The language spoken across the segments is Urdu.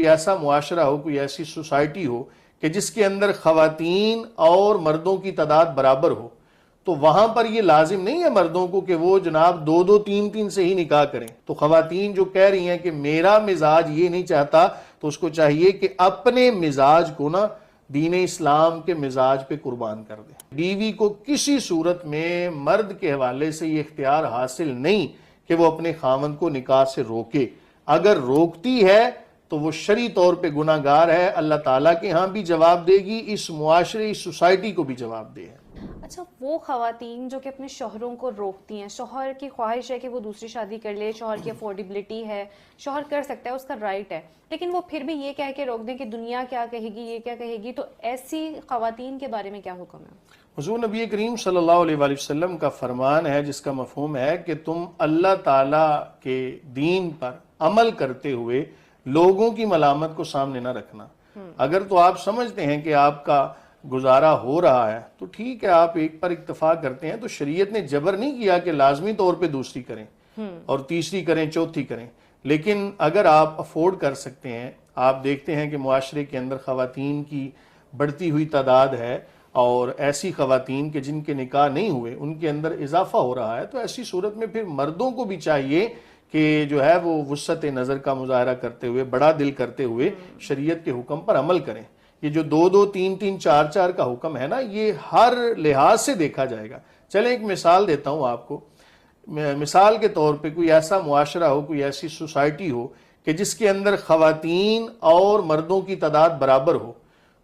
کوئی ایسا معاشرہ ہو, کوئی ایسی سوسائٹی ہو کہ جس کے اندر خواتین اور مردوں کی تعداد برابر ہو, تو وہاں پر یہ لازم نہیں ہے مردوں کو کہ وہ جناب 2 3 سے ہی نکاح کریں. تو خواتین جو کہہ رہی ہیں کہ میرا مزاج یہ نہیں چاہتا, تو اس کو چاہیے کہ اپنے مزاج کو نا دین اسلام کے مزاج پہ قربان کر دیں. بیوی کو کسی صورت میں مرد کے حوالے سے یہ اختیار حاصل نہیں کہ وہ اپنے خاوند کو نکاح سے روکے. اگر روکتی ہے تو وہ شرعی طور پہ گناہ گار ہے, اللہ تعالیٰ کے ہاں بھی جواب دے گی, اس معاشرے اس سوسائٹی کو بھی جواب دے. اچھا, وہ خواتین جو کہ اپنے شوہروں کو روکتی ہیں, شوہر کی خواہش ہے کہ وہ دوسری شادی کر لے, شوہر کی افورڈیبلٹی ہے, شوہر کر سکتا ہے, اس کا رائٹ ہے, لیکن وہ پھر بھی یہ کہہ کے روک دیں کہ دنیا کیا کہے گی, یہ کیا کہے گی, تو ایسی خواتین کے بارے میں کیا حکم ہے؟ حضور نبی کریم صلی اللہ علیہ وآلہ وسلم کا فرمان ہے جس کا مفہوم ہے کہ تم اللہ تعالیٰ کے دین پر عمل کرتے ہوئے لوگوں کی ملامت کو سامنے نہ رکھنا. اگر تو آپ سمجھتے ہیں کہ آپ کا گزارا ہو رہا ہے تو ٹھیک ہے, آپ ایک پر اتفاق کرتے ہیں, تو شریعت نے جبر نہیں کیا کہ لازمی طور پہ دوسری کریں اور تیسری کریں, چوتھی کریں. لیکن اگر آپ افورڈ کر سکتے ہیں, آپ دیکھتے ہیں کہ معاشرے کے اندر خواتین کی بڑھتی ہوئی تعداد ہے اور ایسی خواتین کے جن کے نکاح نہیں ہوئے ان کے اندر اضافہ ہو رہا ہے, تو ایسی صورت میں پھر مردوں کو بھی چاہیے کہ جو ہے وہ وسعت نظر کا مظاہرہ کرتے ہوئے, بڑا دل کرتے ہوئے شریعت کے حکم پر عمل کریں. یہ جو 2 3 4 کا حکم ہے نا, یہ ہر لحاظ سے دیکھا جائے گا. چلیں ایک مثال دیتا ہوں آپ کو. مثال کے طور پہ کوئی ایسا معاشرہ ہو, کوئی ایسی سوسائٹی ہو کہ جس کے اندر خواتین اور مردوں کی تعداد برابر ہو,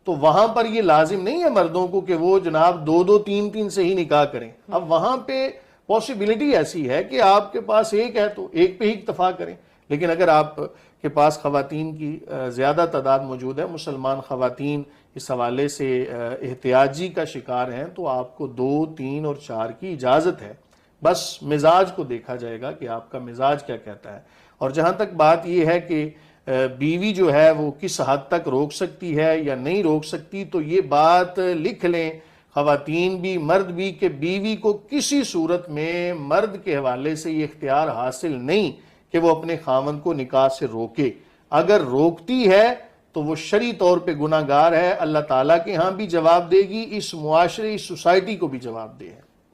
تو وہاں پر یہ لازم نہیں ہے مردوں کو کہ وہ جناب 2 3 سے ہی نکاح کریں. اب وہاں پہ پاسبلٹی ایسی ہے کہ آپ کے پاس ایک ہے تو ایک پہ ہی اکتفا کریں, لیکن اگر آپ کے پاس خواتین کی زیادہ تعداد موجود ہے, مسلمان خواتین اس حوالے سے احتیاجی کا شکار ہیں, تو آپ کو 2 3 اور 4 کی اجازت ہے. بس مزاج کو دیکھا جائے گا کہ آپ کا مزاج کیا کہتا ہے. اور جہاں تک بات یہ ہے کہ بیوی جو ہے وہ کس حد تک روک سکتی ہے یا نہیں روک سکتی, تو یہ بات لکھ لیں خواتین بھی مرد بھی کہ بیوی کو کسی صورت میں مرد کے حوالے سے یہ اختیار حاصل نہیں کہ وہ اپنے خاوند کو نکاح سے روکے. اگر روکتی ہے تو وہ شرعی طور پہ گناہ گار ہے, اللہ تعالیٰ کے ہاں بھی جواب دے گی, اس معاشرے اس سوسائٹی کو بھی جواب دے.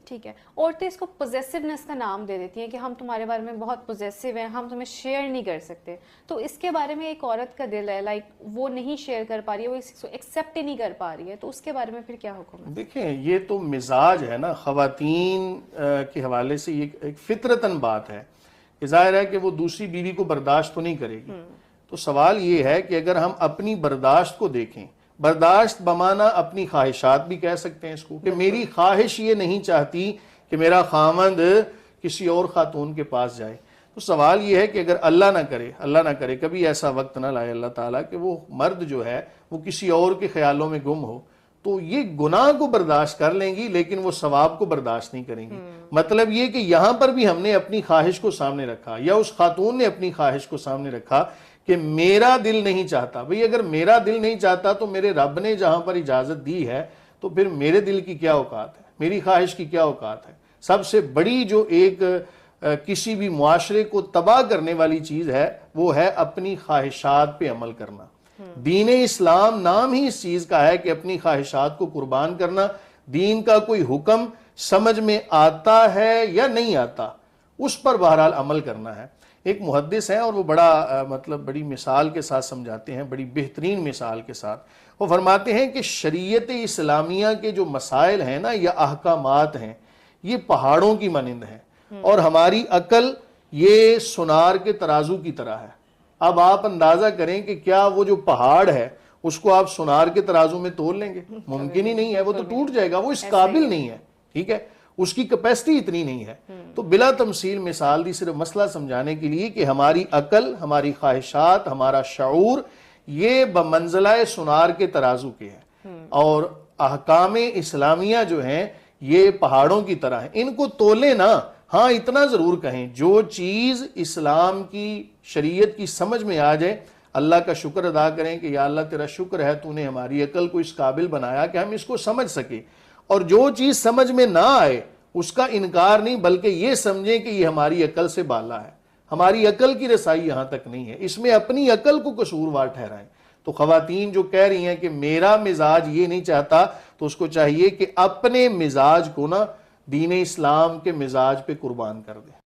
ٹھیک ہے. عورتیں اس کو پوزیسونیس کا نام دے دیتی ہیں کہ ہم تمہارے بارے میں بہت پوزیسو ہیں, ہم تمہیں شیئر نہیں کر سکتے. تو اس کے بارے میں ایک عورت کا دل ہے, لائک وہ نہیں شیئر کر پا رہی ہے, وہ اس کو ایکسیپٹ ہی نہیں کر پا رہی ہے, تو اس کے بارے میں پھر کیا حکم ہے؟ دیکھیں یہ تو مزاج ہے نا, خواتین کے حوالے سے یہ ایک فطرتاً بات ہے کہ ظاہر ہے کہ وہ دوسری بیوی کو برداشت تو نہیں کرے گی. تو سوال یہ ہے کہ اگر ہم اپنی برداشت کو دیکھیں, برداشت بمانا اپنی خواہشات بھی کہہ سکتے ہیں اس کو, کہ میری خواہش یہ نہیں چاہتی کہ میرا خاوند کسی اور خاتون کے پاس جائے. تو سوال یہ ہے کہ اگر اللہ نہ کرے کبھی ایسا وقت نہ لائے اللہ تعالیٰ کہ وہ مرد جو ہے وہ کسی اور کے خیالوں میں گم ہو, تو یہ گناہ کو برداشت کر لیں گی لیکن وہ ثواب کو برداشت نہیں کریں گی. مطلب یہ کہ یہاں پر بھی ہم نے اپنی خواہش کو سامنے رکھا, یا اس خاتون نے اپنی خواہش کو سامنے رکھا کہ میرا دل نہیں چاہتا. بھئی اگر میرا دل نہیں چاہتا تو میرے رب نے جہاں پر اجازت دی ہے, تو پھر میرے دل کی کیا اوقات ہے, میری خواہش کی کیا اوقات ہے. سب سے بڑی جو ایک کسی بھی معاشرے کو تباہ کرنے والی چیز ہے وہ ہے اپنی خواہشات پہ عمل کرنا. دین اسلام نام ہی اس چیز کا ہے کہ اپنی خواہشات کو قربان کرنا. دین کا کوئی حکم سمجھ میں آتا ہے یا نہیں آتا, اس پر بہرحال عمل کرنا ہے. ایک محدث ہیں اور وہ بڑی مثال کے ساتھ سمجھاتے ہیں, بڑی بہترین مثال کے ساتھ. وہ فرماتے ہیں کہ شریعت اسلامیہ کے جو مسائل ہیں نا یا احکامات ہیں, یہ پہاڑوں کی مانند ہیں, اور ہماری عقل یہ سونار کے ترازو کی طرح ہے. اب آپ اندازہ کریں کہ کیا وہ جو پہاڑ ہے اس کو آپ سونار کے ترازو میں تول لیں گے؟ ممکن ہی نہیں ہے, وہ تو ٹوٹ جائے گا, وہ اس قابل نہیں ہے. ٹھیک ہے, اس کی کیپیسٹی اتنی نہیں ہے. تو بلا تمثیل مثال دی صرف مسئلہ سمجھانے کے لیے کہ ہماری عقل, ہماری خواہشات, ہمارا شعور یہ بمنزلہ سونار کے ترازو کے ہیں, اور احکام اسلامیہ جو ہیں یہ پہاڑوں کی طرح ہیں. ان کو تولے نا. ہاں اتنا ضرور کہیں, جو چیز اسلام کی شریعت کی سمجھ میں آ جائے اللہ کا شکر ادا کریں کہ یا اللہ تیرا شکر ہے تو نے ہماری عقل کو اس قابل بنایا کہ ہم اس کو سمجھ سکیں. اور جو چیز سمجھ میں نہ آئے اس کا انکار نہیں, بلکہ یہ سمجھیں کہ یہ ہماری عقل سے بالا ہے, ہماری عقل کی رسائی یہاں تک نہیں ہے، اس میں اپنی عقل کو قصوروار ٹھہرائیں۔ تو خواتین جو کہہ رہی ہیں کہ میرا مزاج یہ نہیں چاہتا، تو اس کو چاہیے کہ اپنے مزاج کو نا دین اسلام کے مزاج پہ قربان کر دیں۔